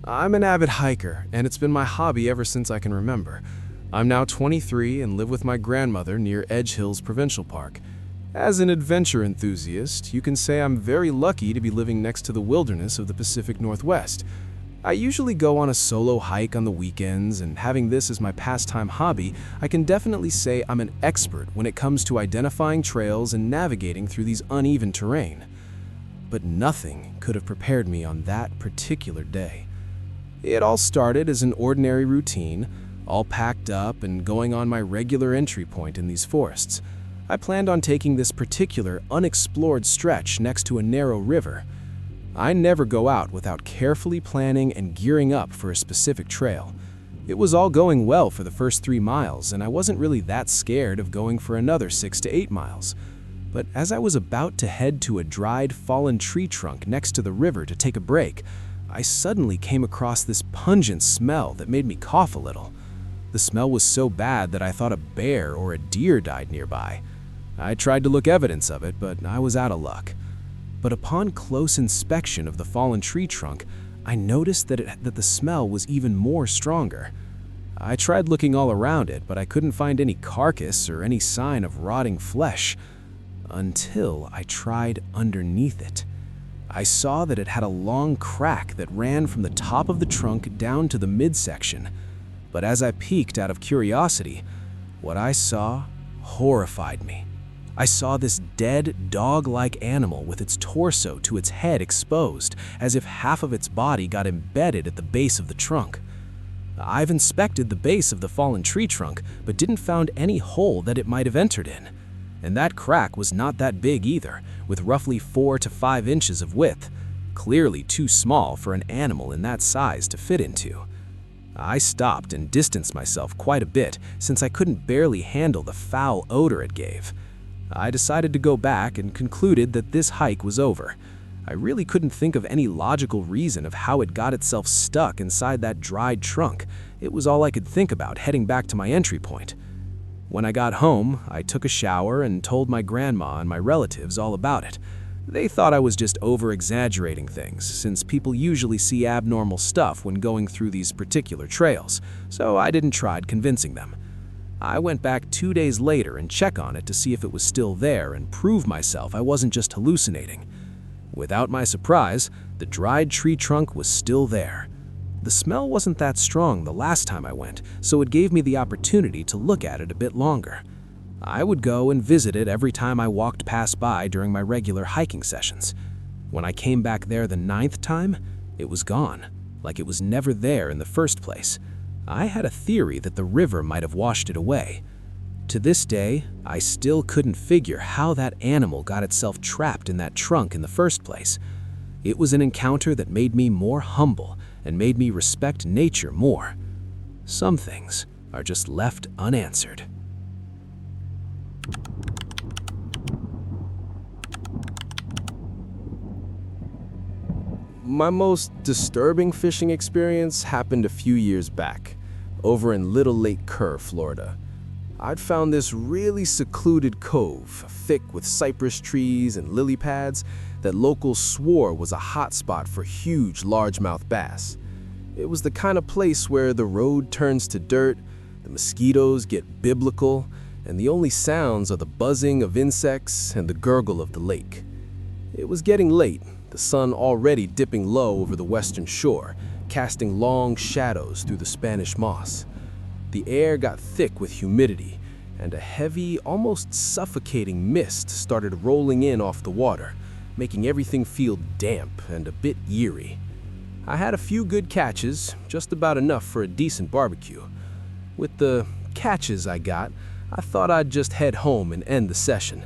I'm an avid hiker, and it's been my hobby ever since I can remember. I'm now 23 and live with my grandmother near Edge Hills Provincial Park. As an adventure enthusiast, you can say I'm very lucky to be living next to the wilderness of the Pacific Northwest. I usually go on a solo hike on the weekends, and having this as my pastime hobby, I can definitely say I'm an expert when it comes to identifying trails and navigating through these uneven terrain. But nothing could have prepared me on that particular day. It all started as an ordinary routine, all packed up and going on my regular entry point in these forests. I planned on taking this particular unexplored stretch next to a narrow river. I never go out without carefully planning and gearing up for a specific trail. It was all going well for the first 3 miles, and I wasn't really that scared of going for another 6 to 8 miles. But as I was about to head to a dried, fallen tree trunk next to the river to take a break, I suddenly came across this pungent smell that made me cough a little. The smell was so bad that I thought a bear or a deer died nearby. I tried to look evidence of it, but I was out of luck. But upon close inspection of the fallen tree trunk, I noticed that the smell was even more stronger. I tried looking all around it, but I couldn't find any carcass or any sign of rotting flesh, until I tried underneath it. I saw that it had a long crack that ran from the top of the trunk down to the midsection. But as I peeked out of curiosity, what I saw horrified me. I saw this dead, dog-like animal with its torso to its head exposed, as if half of its body got embedded at the base of the trunk. I've inspected the base of the fallen tree trunk, but didn't find any hole that it might have entered in. And that crack was not that big either, with roughly 4 to 5 inches of width, clearly too small for an animal in that size to fit into. I stopped and distanced myself quite a bit since I couldn't barely handle the foul odor it gave. I decided to go back and concluded that this hike was over. I really couldn't think of any logical reason of how it got itself stuck inside that dried trunk. It was all I could think about heading back to my entry point. When I got home, I took a shower and told my grandma and my relatives all about it. They thought I was just over-exaggerating things, since people usually see abnormal stuff when going through these particular trails, so I didn't try convincing them. I went back 2 days later and checked on it to see if it was still there and prove myself I wasn't just hallucinating. Without my surprise, the dried tree trunk was still there. The smell wasn't that strong the last time I went, so it gave me the opportunity to look at it a bit longer. I would go and visit it every time I walked past by during my regular hiking sessions. When I came back there the 9th time, it was gone, like it was never there in the first place. I had a theory that the river might have washed it away. To this day, I still couldn't figure how that animal got itself trapped in that trunk in the first place. It was an encounter that made me more humble and made me respect nature more. Some things are just left unanswered. My most disturbing fishing experience happened a few years back, over in Little Lake Kerr, Florida. I'd found this really secluded cove, thick with cypress trees and lily pads, that locals swore was a hotspot for huge largemouth bass. It was the kind of place where the road turns to dirt, the mosquitoes get biblical, and the only sounds are the buzzing of insects and the gurgle of the lake. It was getting late, the sun already dipping low over the western shore, casting long shadows through the Spanish moss. The air got thick with humidity, and a heavy, almost suffocating mist started rolling in off the water, making everything feel damp and a bit eerie. I had a few good catches, just about enough for a decent barbecue. With the catches I got, I thought I'd just head home and end the session.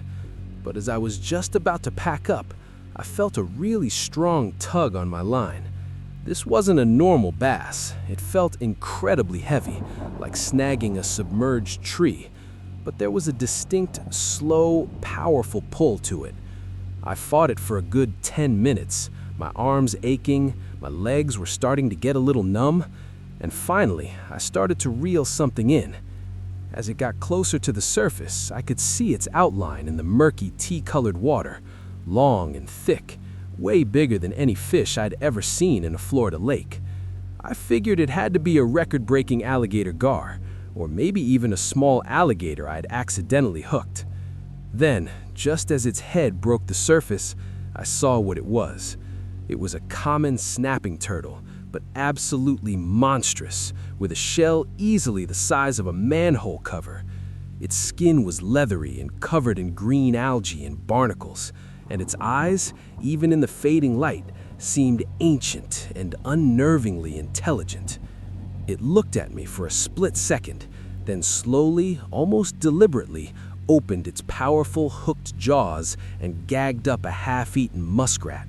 But as I was just about to pack up, I felt a really strong tug on my line. This wasn't a normal bass. It felt incredibly heavy, like snagging a submerged tree. But there was a distinct, slow, powerful pull to it. I fought it for a good 10 minutes, my arms aching, my legs were starting to get a little numb, and finally, I started to reel something in. As it got closer to the surface, I could see its outline in the murky tea-colored water, long and thick, way bigger than any fish I'd ever seen in a Florida lake. I figured it had to be a record-breaking alligator gar, or maybe even a small alligator I'd accidentally hooked. Then, just as its head broke the surface, I saw what it was. It was a common snapping turtle, but absolutely monstrous, with a shell easily the size of a manhole cover. Its skin was leathery and covered in green algae and barnacles, and its eyes, even in the fading light, seemed ancient and unnervingly intelligent. It looked at me for a split second, then slowly, almost deliberately, opened its powerful hooked jaws and gagged up a half-eaten muskrat.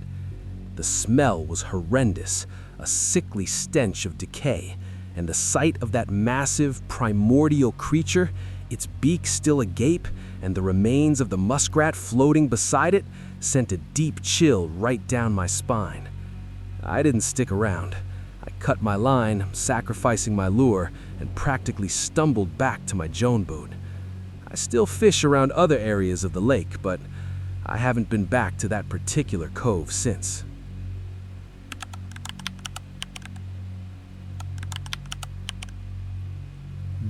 The smell was horrendous, a sickly stench of decay, and the sight of that massive, primordial creature, its beak still agape and the remains of the muskrat floating beside it, sent a deep chill right down my spine. I didn't stick around. I cut my line, sacrificing my lure, and practically stumbled back to my Joan boat. I still fish around other areas of the lake, but I haven't been back to that particular cove since.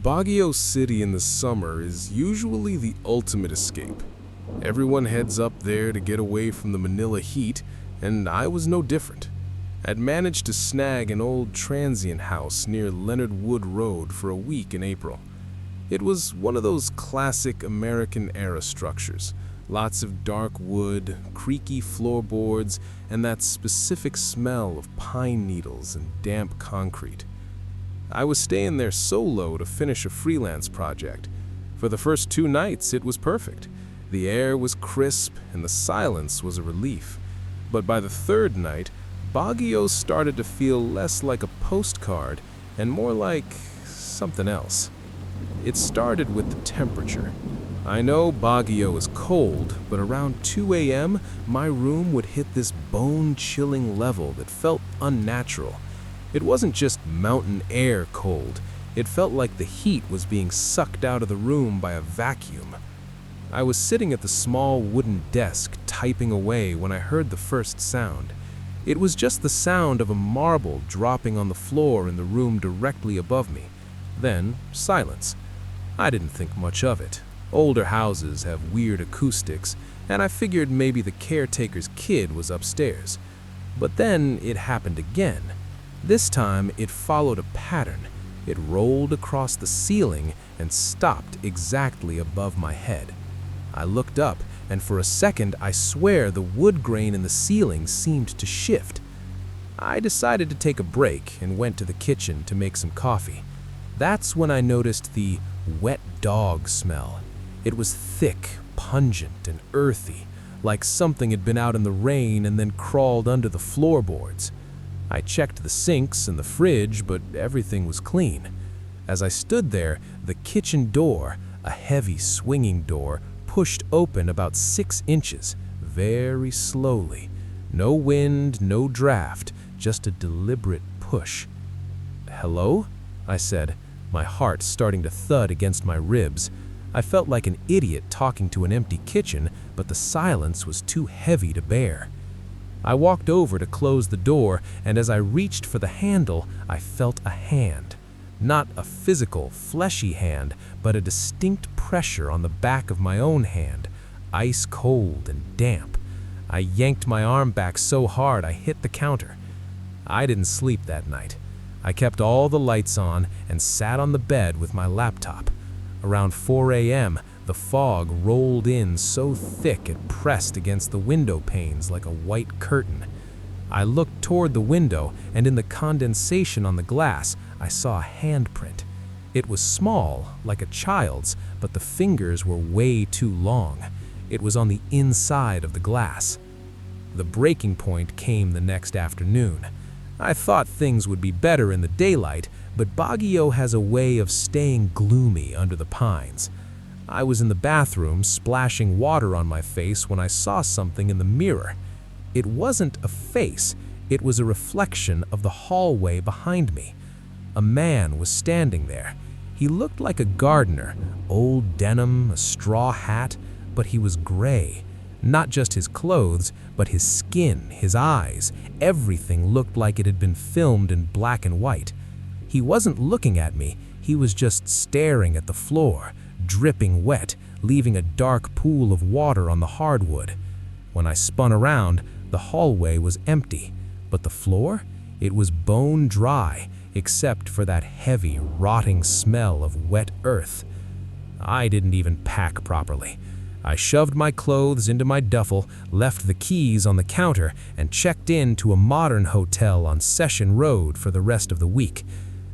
Baguio City in the summer is usually the ultimate escape. Everyone heads up there to get away from the Manila heat, and I was no different. I'd managed to snag an old transient house near Leonard Wood Road for a week in April. It was one of those classic American-era structures. Lots of dark wood, creaky floorboards, and that specific smell of pine needles and damp concrete. I was staying there solo to finish a freelance project. For the first 2 nights, it was perfect. The air was crisp, and the silence was a relief. But by the 3rd night, Baguio started to feel less like a postcard and more like something else. It started with the temperature. I know Baguio is cold, but around 2 a.m., my room would hit this bone-chilling level that felt unnatural. It wasn't just mountain air cold. It felt like the heat was being sucked out of the room by a vacuum. I was sitting at the small wooden desk typing away when I heard the first sound. It was just the sound of a marble dropping on the floor in the room directly above me. Then, silence. I didn't think much of it. Older houses have weird acoustics, and I figured maybe the caretaker's kid was upstairs. But then it happened again. This time, it followed a pattern. It rolled across the ceiling and stopped exactly above my head. I looked up, and for a second, I swear the wood grain in the ceiling seemed to shift. I decided to take a break and went to the kitchen to make some coffee. That's when I noticed the wet dog smell. It was thick, pungent, and earthy, like something had been out in the rain and then crawled under the floorboards. I checked the sinks and the fridge, but everything was clean. As I stood there, the kitchen door, a heavy swinging door, pushed open about 6 inches, very slowly. No wind, no draft, just a deliberate push. "Hello?" I said, my heart starting to thud against my ribs. I felt like an idiot talking to an empty kitchen, but the silence was too heavy to bear. I walked over to close the door, and as I reached for the handle, I felt a hand. Not a physical, fleshy hand, but a distinct pressure on the back of my own hand, ice cold and damp. I yanked my arm back so hard I hit the counter. I didn't sleep that night. I kept all the lights on and sat on the bed with my laptop. Around 4 a.m., the fog rolled in so thick it pressed against the window panes like a white curtain. I looked toward the window, and in the condensation on the glass, I saw a handprint. It was small, like a child's, but the fingers were way too long. It was on the inside of the glass. The breaking point came the next afternoon. I thought things would be better in the daylight, but Baguio has a way of staying gloomy under the pines. I was in the bathroom splashing water on my face when I saw something in the mirror. It wasn't a face, it was a reflection of the hallway behind me. A man was standing there. He looked like a gardener, old denim, a straw hat, but he was gray. Not just his clothes, but his skin, his eyes. Everything looked like it had been filmed in black and white. He wasn't looking at me, he was just staring at the floor, dripping wet, leaving a dark pool of water on the hardwood. When I spun around, the hallway was empty, but the floor? It was bone dry, except for that heavy, rotting smell of wet earth. I didn't even pack properly. I shoved my clothes into my duffel, left the keys on the counter, and checked in to a modern hotel on Session Road for the rest of the week.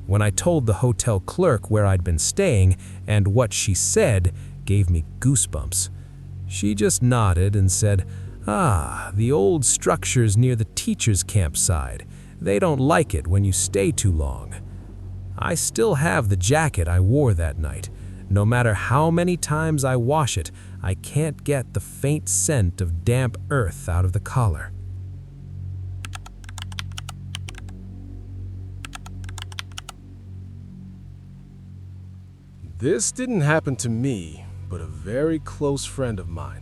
When I told the hotel clerk where I'd been staying, and what she said gave me goosebumps. She just nodded and said, "Ah, the old structure's near the teacher's campsite. They don't like it when you stay too long." I still have the jacket I wore that night. No matter how many times I wash it, I can't get the faint scent of damp earth out of the collar. This didn't happen to me, but a very close friend of mine.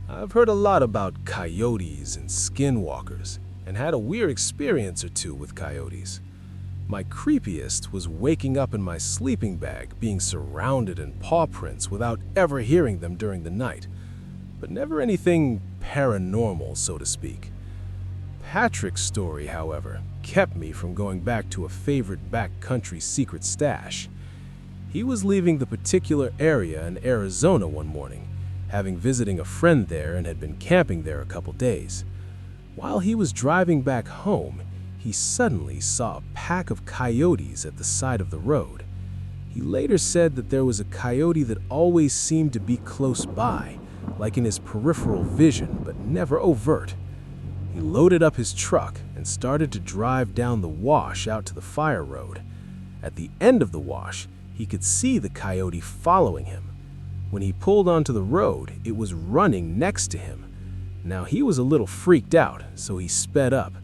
I've heard a lot about coyotes and skinwalkers, and had a weird experience or two with coyotes. My creepiest was waking up in my sleeping bag, being surrounded in paw prints without ever hearing them during the night, but never anything paranormal, so to speak. Patrick's story, however, kept me from going back to a favorite backcountry secret stash. He was leaving the particular area in Arizona one morning, having visiting a friend there and had been camping there a couple days. While he was driving back home, he suddenly saw a pack of coyotes at the side of the road. He later said that there was a coyote that always seemed to be close by, like in his peripheral vision, but never overt. He loaded up his truck and started to drive down the wash out to the fire road. At the end of the wash, he could see the coyote following him. When he pulled onto the road, it was running next to him. Now he was a little freaked out, so he sped up.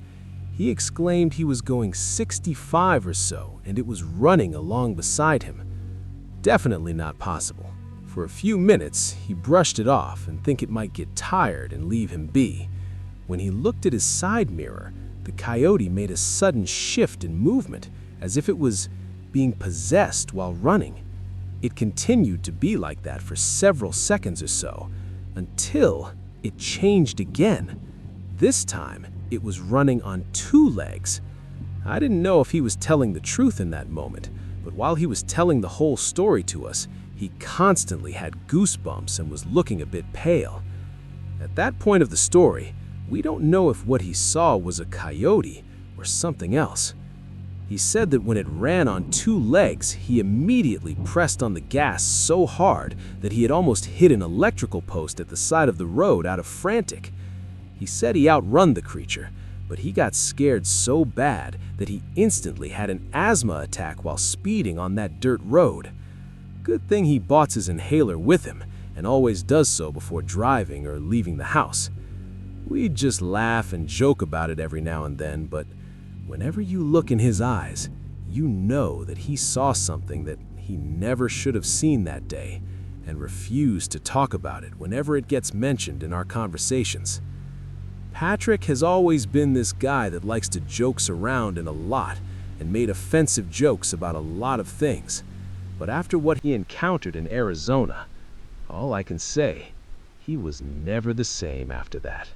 He exclaimed he was going 65 or so, and it was running along beside him. Definitely not possible. For a few minutes, he brushed it off and think it might get tired and leave him be. When he looked at his side mirror, the coyote made a sudden shift in movement, as if it was being possessed while running. It continued to be like that for several seconds or so, until it changed again. This time, it was running on 2 legs. I didn't know if he was telling the truth in that moment, but while he was telling the whole story to us, he constantly had goosebumps and was looking a bit pale. At that point of the story, we don't know if what he saw was a coyote or something else. He said that when it ran on 2 legs, he immediately pressed on the gas so hard that he had almost hit an electrical post at the side of the road out of frantic. He said he outrun the creature, but he got scared so bad that he instantly had an asthma attack while speeding on that dirt road. Good thing he bought his inhaler with him and always does so before driving or leaving the house. We'd just laugh and joke about it every now and then, but whenever you look in his eyes, you know that he saw something that he never should have seen that day and refused to talk about it whenever it gets mentioned in our conversations. Patrick has always been this guy that likes to joke around in a lot and made offensive jokes about a lot of things. But after what he encountered in Arizona, all I can say, he was never the same after that.